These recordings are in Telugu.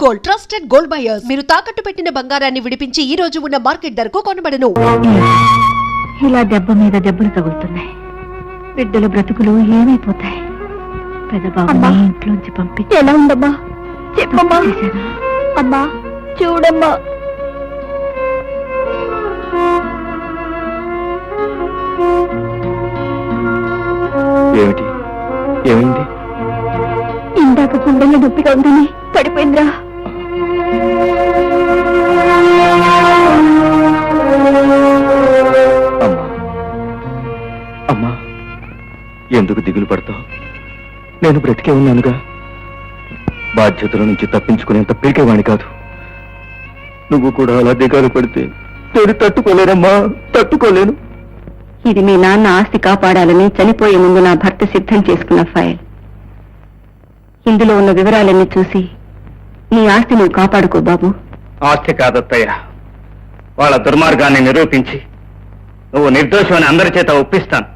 Gold, trusted gold buyers. మీరు తాకట్టు పెట్టిన బంగారాన్ని విడిపించి ఈ రోజు ఉన్న మార్కెట్ ధరకు కొనబడను. ఇలా దెబ్బ మీద దెబ్బలు తగులుతున్నాయి. బిడ్డల బ్రతుకులు ఏమైపోతాయి? పెద్దబాబు ఇంట్లోంచి పంపించి ఎలా ఉందమ్మా? చెప్పమ్మా. అమ్మా చూడమ్మా. ఏమిటి? ఏమైంది? ఇందాక గుండెల్లో నొప్పిగా ఉందని పడిపోయిందిరా. అమ్మా అమ్మా, ఎందుకు దిగులు పడతావు? నేను బ్రతికే ఉన్నానుగా. బాధ్యతల నుంచి తప్పించుకునేంత పీకేవాణి కాదు. నువ్వు కూడా అలా దిగాలు పడితే నేను తట్టుకోలేనమ్మా, తట్టుకోలేను. ఇది మీ నాన్న ఆస్తి కాపాడాలని చనిపోయే ముందు నా భర్త సిద్ధం చేసుకున్న ఫైల్. ఇందులో ఉన్న వివరాలన్నీ చూసి నీ ఆస్తి నువ్వు కాపాడుకో బాబు. ఆస్తి కాదత్తయ్య, వాళ్ళ దుర్మార్గాన్ని నిరూపించి నువ్వు నిర్దోషమని అందరి చేత ఒప్పిస్తాను.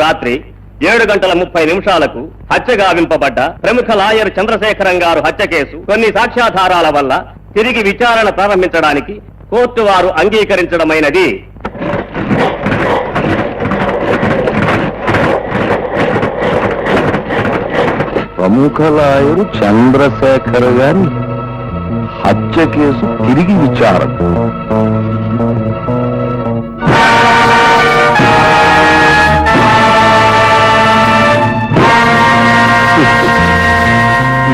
రాత్రి 7:30 హత్య గావింపబడ్డ ప్రముఖ లాయర్ చంద్రశేఖరం గారు హత్య కేసు కొన్ని సాక్ష్యాధారాల వల్ల తిరిగి విచారణ ప్రారంభించడానికి కోర్టు వారు అంగీకరించడమైనది. ప్రముఖ లాయరు చంద్రశేఖర్ గారి హత్య కేసు తిరిగి విచారణ.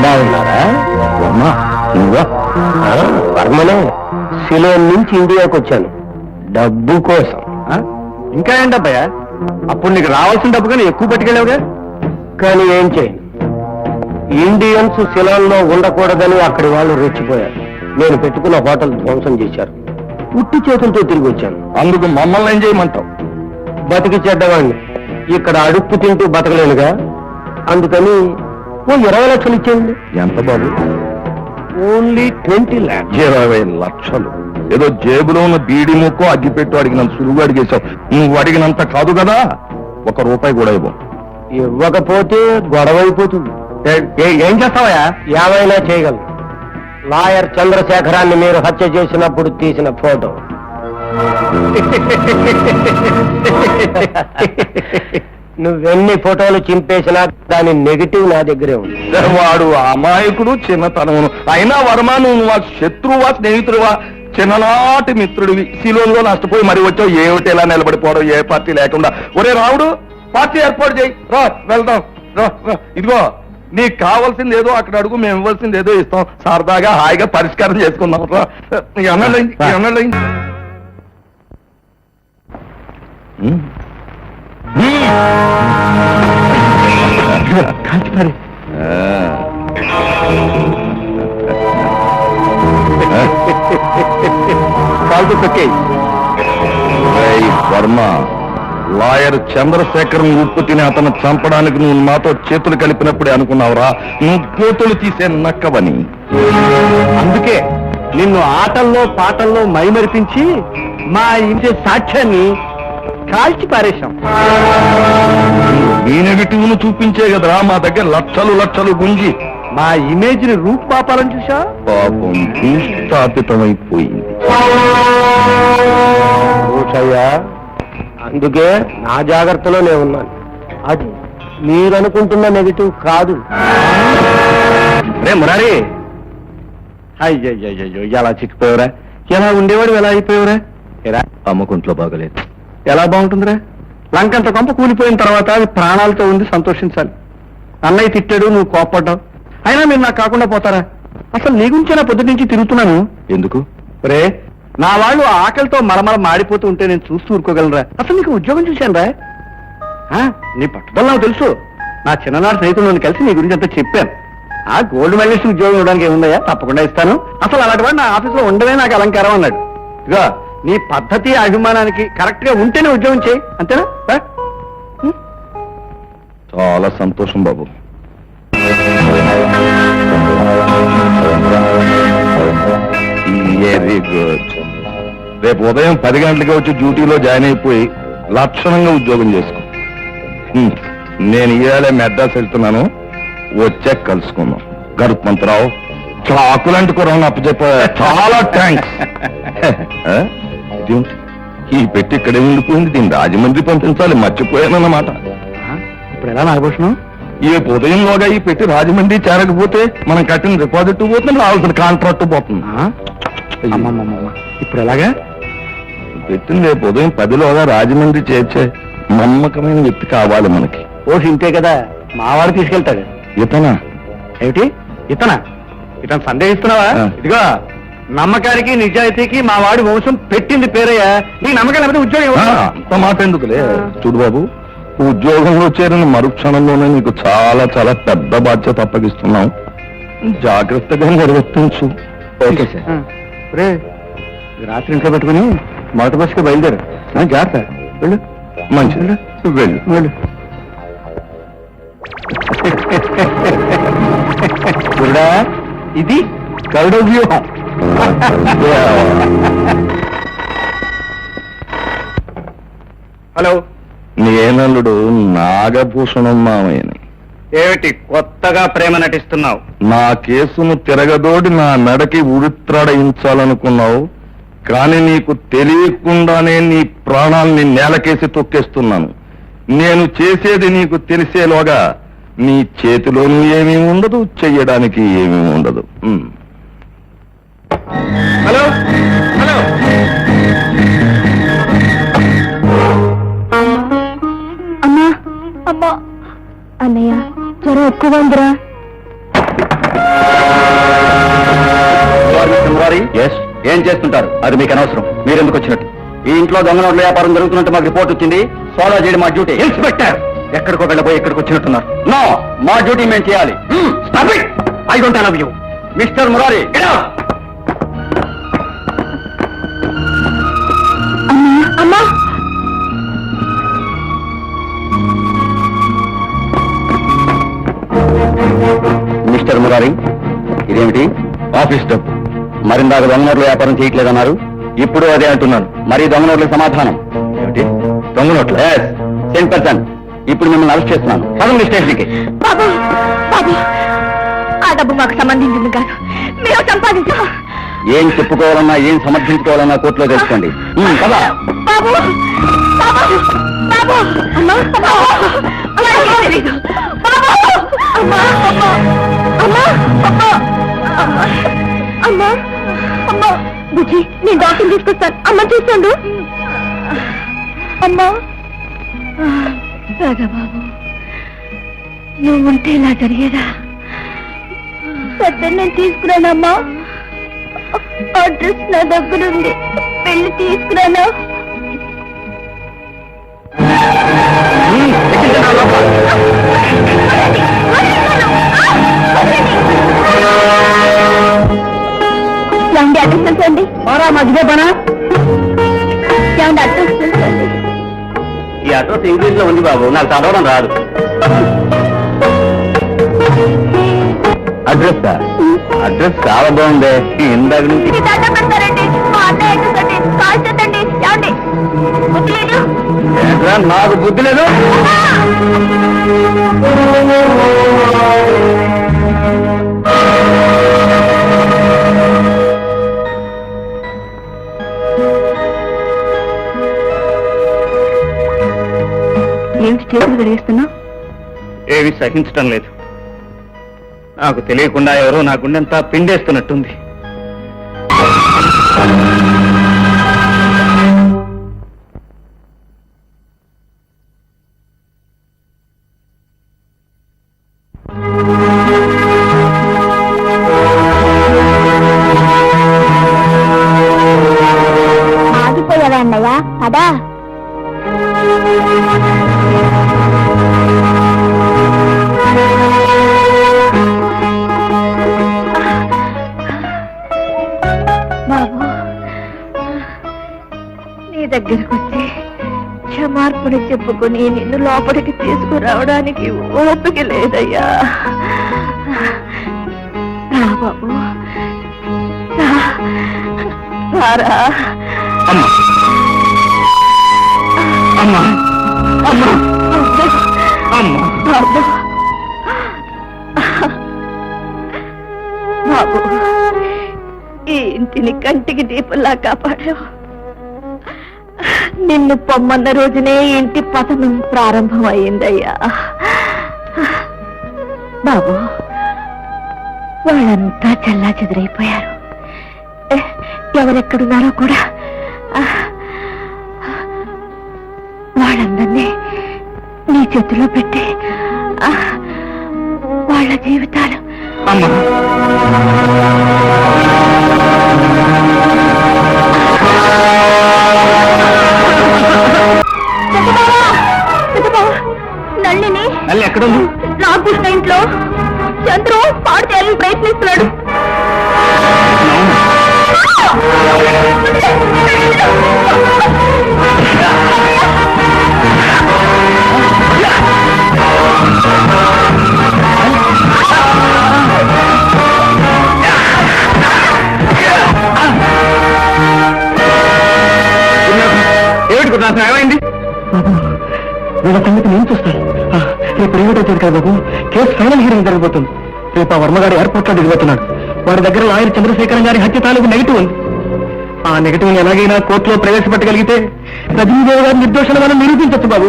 బాగున్నారా అమ్మా? వర్మనే సిలోన్ నుంచి ఇండియాకి వచ్చాను డబ్బు కోసం. ఇంకా ఏంటబ్బయ్యా, అప్పుడు నీకు రావాల్సిన డబ్బు కానీ ఎక్కువ పట్టుకెళ్ళావుగా. కానీ ఏం చేయను, ఇండియన్స్ సిలోన్లో ఉండకూడదని అక్కడి వాళ్ళు రెచ్చిపోయారు. నేను పెట్టుకున్న హోటల్ ధ్వంసం చేశారు. ఉట్టి చేతులతో తిరిగి వచ్చాను. అందుకు మమ్మల్ని ఏం చేయమంటావు? బతికి చెడ్డవాడిని, ఇక్కడ అడుక్కు తింటూ బతకలేనుగా. అందుకని ఓ 20 లక్షలు ఇచ్చేయండి. ఎంత బాబు? Only 20 lakhs. 20 లక్షలు? ఏదో జేబులో ఉన్న బీడి ముక్కు అగ్గిపెట్టు అడిగినంత సులువుగా అడిగేశావు. నువ్వు అడిగినంత కాదు కదా. 1 రూపాయి కూడా ఇవ్వం. ఇవ్వకపోతే గొడవ అయిపోతుంది. ఏం చేస్తావా? ఏమైనా చేయగలను. లాయర్ చంద్రశేఖరాన్ని మీరు హత్య చేసినప్పుడు తీసిన ఫోటో. నువ్వెన్ని ఫోటోలు చింపేసినా దాని నెగిటివ్ నా దగ్గరే ఉంది. వాడు అమాయకుడు, చిన్నతనమును. అయినా వర్మ, నువ్వు శత్రువా స్నేహితుడువా? చిన్ననాటి మిత్రుడివి. సిలోన్లో నష్టపోయి మరి వచ్చావు. ఏమిటి ఎలా నిలబడిపోవడం, ఏ పార్టీ లేకుండా? ఒరే రావుడు, పార్టీ ఏర్పాటు చేయి. రా వెళ్దాం. రా ఇదిగో, నీకు కావాల్సింది ఏదో అక్కడ అడుగు, మేము ఇవ్వాల్సింది ఏదో ఇస్తాం. సరదాగా హాయిగా పరిష్కారం చేసుకుందాం. రా అన్నట్లయింది. కాల్చిపారి కాల్తో తొక్కేయి. వర్మ, లాయర్ చంద్రశేఖరం ఉప్పు తిని అతను చంపడానికి నువ్వు నాతో చేతులు కలిపినప్పుడే అనుకున్నావురా నువ్వు కోతులు తీసే నక్కవని. అందుకే నిన్ను ఆటల్లో పాటల్లో మైమరిపించి మా ఇంటి సాక్ష్యాన్ని కాల్చి పారేశాం. ఈ నెగిటివ్ ను చూపించే కదరా మా దగ్గర లక్షలు లక్షలు గుంజి మా ఇమేజ్ ని రూపుమాపాలని చూసా. పాపం భూస్థాపితమైపోయింది. అందుకే నా జాగ్రత్తలోనే ఉన్నాను. అది మీరనుకుంటున్న నెగిటివ్ కాదు. రే మురారి, అయ్యయ్యో ఎలా చిక్కిపోయావురా? ఎలా ఉండేవాడు ఎలా అయిపోయావురా? అమ్మకుంట్లో బాగలేదు. ఎలా బాగుంటుందిరా? లంకంత కొంప కూలిపోయిన తర్వాత అది ప్రాణాలతో ఉంది, సంతోషించాలి. అన్నయ్య తిట్టాడు, నువ్వు కోప్పడ్డావు, అయినా మీరు నాకు కాకుండా పోతారా? అసలు నీ గురించి నా పొద్దు నుంచి తిరుగుతున్నాను. ఎందుకు రే? నా వాళ్ళు ఆకలితో మలమల మాడిపోతూ ఉంటే నేను చూస్తూ ఊరుకోగలరా? అసలు నీకు ఉద్యోగం చూశాను రా. నీ పట్టుదల నాకు తెలుసు. నా చిన్ననాటి స్నేహితులను కలిసి నీ గురించి అంతా చెప్పాను. ఆ గోల్డ్ మెడలిస్ట్ ఉద్యోగం ఇవ్వడానికి ఏముందయ్యా, తప్పకుండా ఇస్తాను. అసలు అలాంటి వాడు నా ఆఫీసులో ఉండవే నాకు అలంకారం అన్నాడు. ఇక నీ పద్ధతి అభిమానానికి కరెక్ట్ గా ఉంటేనే ఉద్యోగం చేయి, అంతేనా? చాలా సంతోషం బాబు. Very good. రేపు ఉదయం 10 గంటలకి వచ్చి డ్యూటీలో జాయిన్ అయిపోయి లక్షణంగా ఉద్యోగం చేసుకో. నేను ఇవాళ మెడ్రాస్ వెళ్తున్నాను, వచ్చాక కలుసుకుందాం. గరుత్మంతరావు, చాకులాంటి కూరని అప్పచెప్ప చాలా థ్యాంక్స్. ఈ పెట్టి ఇక్కడే ఉండిపోయింది, దీన్ని రాజమండ్రి పంపించాలి, మర్చిపోయానన్నమాట. ఇప్పుడు ఎలా నాగభూషణం? ఈ ఉదయంలోగా ఈ పెట్టి రాజమండ్రి చేరకపోతే మనం కట్టిన డిపాజిట్ పోతుంది, రావాల్సిన కాంట్రాక్ట్ పోతుంది. ఇప్పుడు ఎలాగా? పెట్టింది రేపు ఉదయం 10లోగా రాజమండ్రి చేర్చే నమ్మకమైన వ్యక్తి కావాలి మనకి. ఓ ఇంతే కదా, మావాడు తీసుకెళ్తాడు. ఇతనా? ఏమిటి ఇతనా? ఇతను సందేహిస్తున్నావా? ఇదిగో, నమ్మకానికి నిజాయితీకి మా వాడి వంశం పెట్టింది పేరయ్యా. నీ నమ్మకం లేకపోతే ఉద్యోగం ఇవ్వను. అంత మాట ఎందుకులే. చూడు బాబు, ఉద్యోగంలో చేరిన మరుక్షణంలోనే నీకు చాలా చాలా పెద్ద బాధ్యత అప్పగిస్తున్నాం. జాగ్రత్తగా నిర్వర్తించు. Okay sir. రే, రాత్రి ఇంట్లో పెట్టుకుని మొదటి బస్సుకి బయలుదేరు. జాగ్రత్త, వెళ్ళు. మంచిది, వెళ్ళు వెళ్ళు. చూడా, ఇది గరుడ వ్యూహం. హలో, నేనల్లుడు నాగభూషణం మామయ్యని. ఏమిటి కొత్తగా ప్రేమ నటిస్తున్నావు? నా కేసును తిరగదోడి నా మెడకి ఉరిత్రాడయించాలనుకున్నావు, కానీ నీకు తెలియకుండానే నీ ప్రాణాల్ని నేలకేసి తొక్కేస్తున్నాను. నేను చేసేది నీకు తెలిసేలోగా నీ చేతిలోనూ ఏమీ ఉండదు, చెయ్యడానికి ఏమీ ఉండదు. హలో హలో, అమ్మా అమ్మా, అన్నయ్య జ్వరం ఎక్కువ ఉందిరా. ఏం చేస్తుంటారు? అది మీకు అనవసరం. మీరెందుకు వచ్చినట్టు? ఈ ఇంట్లో దొంగ నోట్ల వ్యాపారం జరుగుతున్నట్టు మాకు రిపోర్ట్ వచ్చింది. ఫాలో చేయడం మా డ్యూటీ. ఇన్స్పెక్టర్, ఎక్కడికో వెళ్ళబోయి ఎక్కడికి వచ్చినట్టున్నారు. నో, మా డ్యూటీ మేము చేయాలి. I don't love you mister Murari. అమ్మా, మిస్టర్ మురారి, ఇదేమిటి? ఆఫీస్ డబ్బు. మరిందాక దొంగ నోట్ల వ్యాపారం చేయట్లేదన్నారు, ఇప్పుడు అదే అంటున్నాను. మరి దొంగ నోట్లకు సమాధానం ఏమిటి? దొంగ నోట్ల? సెంట్ పర్సన్, ఇప్పుడు మిమ్మల్ని అరెస్ట్ చేస్తున్నాను. పదండి స్టేషన్కి. బాబు బాబు, ఆ డబ్బు మాకు సంబంధించింది కాదు, మేము సంపాదించాం. ఏం చెప్పుకోవాలన్నా ఏం సమర్థించుకోవాలన్నా కోర్టులో తెలుసుకోండి. కదా బాబు బాబు బాబు, అమ్మా అమ్మా, తెలీదు బాబు. అమ్మా అమ్మా అమ్మా అమ్మా అమ్మా అమ్మా, బుజ్జి నేను డాక్టర్ తీసుకొస్తాను. అమ్మ చూస్తాడు. అమ్మా రాగా బాబు, నువ్వు ఉంటే ఇలా జరిగేదా? పెద్ద నేను తీసుకురానమ్మా, అడ్రస్ నా దగ్గర ఉంది, వెళ్ళి తీసుకురానా? అడ్రస్ తెలుసండి? మధ్య పనా అడ్రస్ తెలుసండి? ఈ అడ్రస్ ఇంగ్లీష్ లో ఉంది బాబు, నాకు చదవడం రాదు. అడ్రస్ అడ్రస్ చాలా బాగుంది. ఇందాక నుంచి నాకు బుద్ధి లేదు. ఏమిటి చేతులు గడిగిస్తున్నా? ఏవి సహించటం లేదు. నాకు తెలియకుండా ఎవరో నా గుండెంతా పిండేస్తున్నట్టుంది. క్షమాపణ చెప్పుకొని నిన్ను లోపలికి తీసుకురావడానికి ఓపిక లేదయ్యా. రా బాబు, రా. రారా. అమ్మా అమ్మా అమ్మా అమ్మా బాబు, బాబు, ఈ ఇంటిని కంటికి దీపంలా కాపాడావు. నిన్ను పొమ్మన్న రోజునే ఇంటి పతనం ప్రారంభమైందయ్యా. బాబు, వాళ్ళంతా చల్లా చెదిరైపోయారు. ఎవరెక్కడున్నారో కూడా వాళ్ళందరినీ నీ చేతిలో పెట్టి వాళ్ళ జీవితాలు అమ్మా నల్లిని మళ్ళీ ఎక్కడుంది? రాకృష్ణ ఇంట్లో చంద్రు పాడు చేయాలని ప్రయత్నిస్తున్నాడు. ఏమిటి గురునాథం, ఏమైంది? బాబు, వీళ్ళ సంగతి నేను చూస్తాను. రేపు ఏమిటో తెలియదు కదా బాబు, కేసు ఫైనల్ హీరింగ్ జరగబోతుంది. రేపు ఆ వర్మగారు ఎయిర్పోర్ట్ లో దిగిపోతున్నాడు. వాడి దగ్గర లాయర్ చంద్రశేఖరం గారి హత్య తాలూకు నెగిటివ్ ఉంది. ఆ నెగిటివ్ ని ఎలాగైనా కోర్టులో ప్రవేశపెట్టగలిగితే రజనీదేవి గారి నిర్దోషణ మనం నిరూపించచ్చు బాబు.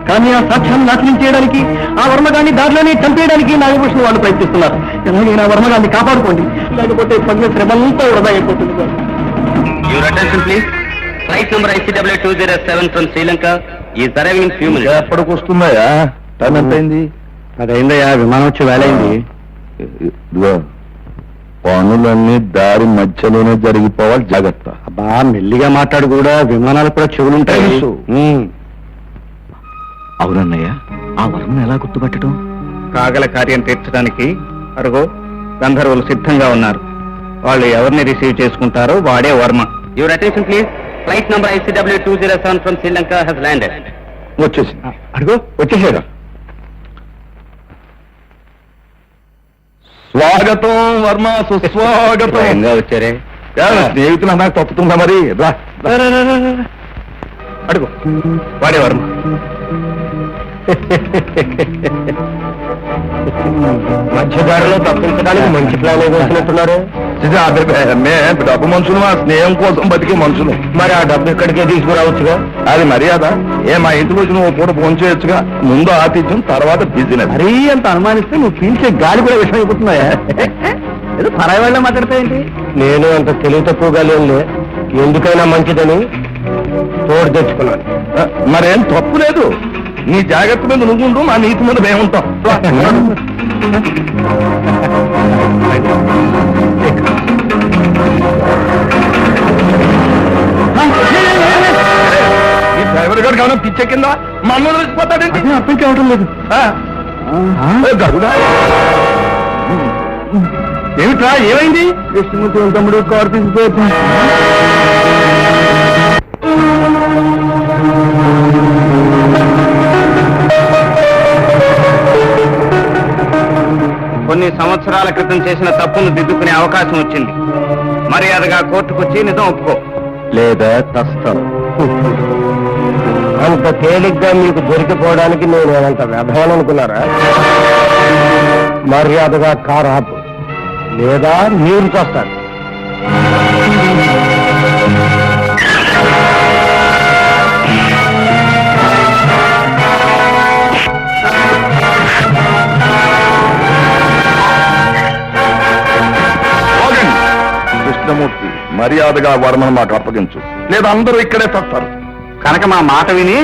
కానీ ఆ సాక్ష్యాన్ని నాశనం చేయడానికి, ఆ వర్మగాన్ని దారిలోనే చంపేయడానికి నాగభూషణ్ వాళ్ళు ప్రయత్నిస్తున్నారు. ఎలాగైనా వర్మగాన్ని కాపాడుకోండి, లేకపోతే పగిన శ్రమంతా వృధా అయిపోతుంది బాబు. Your attention please. Flight number ICW 207 from Sri Lanka is arriving in few minutes. ఎప్పటికి వస్తున్నాయా? టైం ఎంత అయింది? అదైందయ్యా, విమానం వచ్చి వేలైంది. ఇదిగో, పనులన్నీ దారి మధ్యలోనే జరిగిపోవాలి, జాగ్రత్త. అబ్బా, మెల్లిగా మాట్లాడు, కూడా విమానాలు కూడా చెవులుంటాయి. తెలుసు. అవునన్నయ్య, ఆ వరం ఎలా గుర్తుపట్టడం? కాగల కార్యం తీర్చడానికి అరుగో గంధర్వులు సిద్ధంగా ఉన్నారు. వాళ్ళు ఎవరిని రిసీవ్ చేసుకుంటారో వాడే Varma. Your attention please. Flight number ICW 207 from Sri Lanka has landed. వచ్చేసి అడుగు వచ్చేసాడు. స్వాగతం వర్మ, సుస్వాగతం. వచ్చారే. స్నేహితులు నాకు తప్పుతుందా మరి? రా అడుగు, వాడే వర్మ. మధ్యదారిలో తప్పించడానికి మంచి ప్లాన్ వేసినట్టున్నారు. డబ్బు మనుషులు, ఆ స్నేహం కోసం బతికే మనుషులు. మరి ఆ డబ్బు ఇక్కడికే తీసుకురావచ్చుగా. అది మర్యాద. మా ఇంటికి వచ్చి నువ్వు పూట ఫోన్ చేయొచ్చుగా. ముందు ఆతిథ్యం, తర్వాత బిజినెస్. మరీ అంత అనుమానిస్తే నువ్వు పీల్చే గాలి కూడా విషయం అయిపోతున్నాయా? ఏదో పరాయి వాళ్ళ మాట్లాడతాయండి. నేను అంత తెలివి తక్కువగా లేనులే, ఎందుకైనా మంచిదని తోడు తెచ్చుకున్నాను. మరేం తప్పు లేదు. నీ జాగ్రత్త మీద నువ్వుండు, మా నీతి మీద మేముంటాం. ఈ డ్రైవర్ గారు కావడం పిచ్చే కింద మా అమ్మ వచ్చిపోతాడేంటి? అర్థం కావటం లేదు. గరుడా, ఏమిట్రా, ఏమైంది? కృష్ణమూర్తి తమ్ముడు కారు తీసుకుపోతుంది. కొన్ని సంవత్సరాల క్రితం చేసిన తప్పును దిద్దుకునే అవకాశం వచ్చింది. మర్యాదగా కోర్టుకొచ్చి నిజం ఒప్పుకో, లేదా తస్తాం. అంత తేలిగ్గా మీకు దొరికిపోవడానికి నేను అంత వ్యర్థం అనుకున్నారా? మర్యాదగా కారు ఆపు, లేదా మీరు చూస్తారు. కృష్ణమూర్తి, మర్యాదగా వర్మ మాట అప్పగించు, లేదా అందరూ ఇక్కడే తస్తారు. కనుక మా మాట విని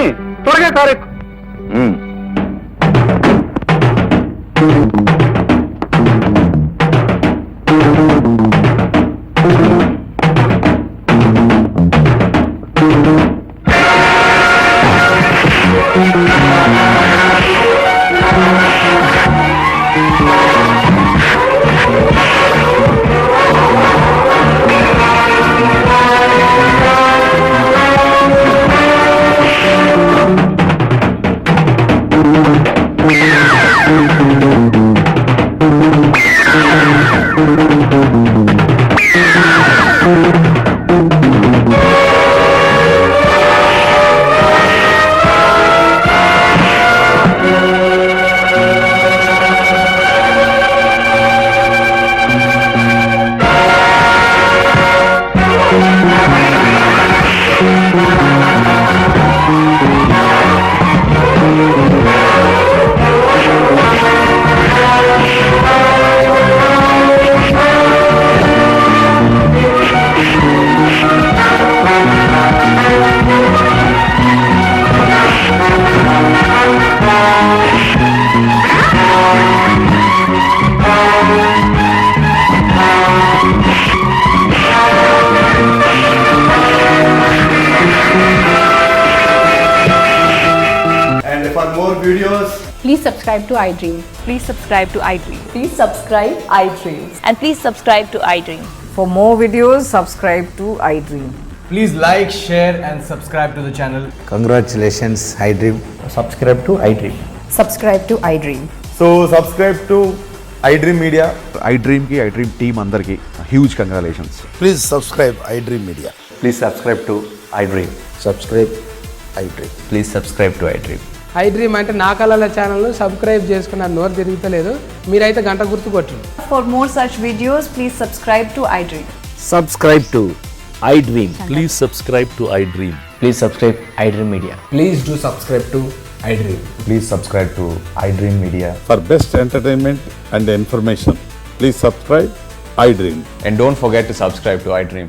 త్వరగా కారు ఎక్కు. videos. Please subscribe to iDream. Please subscribe to iDream. Please subscribe iDream. And please subscribe to iDream. For more videos, subscribe to iDream. Please like, share and subscribe to the channel. Congratulations, iDream. Subscribe to iDream. Subscribe to iDream. So subscribe to iDream Media. iDream ki iDream team andarki huge congratulations. Please subscribe iDream media. Please subscribe to iDream. Subscribe iDream. Please subscribe to iDream. iDream అంటే నా కళల ఛానల్ సబ్స్క్రైబ్ చేసుకున్న నోరు తిరుగుతలేదు, మీరైతే గంట గుర్తు కొట్టండి. For more such videos, please subscribe to iDream. Subscribe to iDream. Please subscribe to iDream. Please subscribe iDream media. Please do subscribe to iDream. Please subscribe to iDream Media. For best entertainment and information, please subscribe iDream. And don't forget to subscribe to iDream.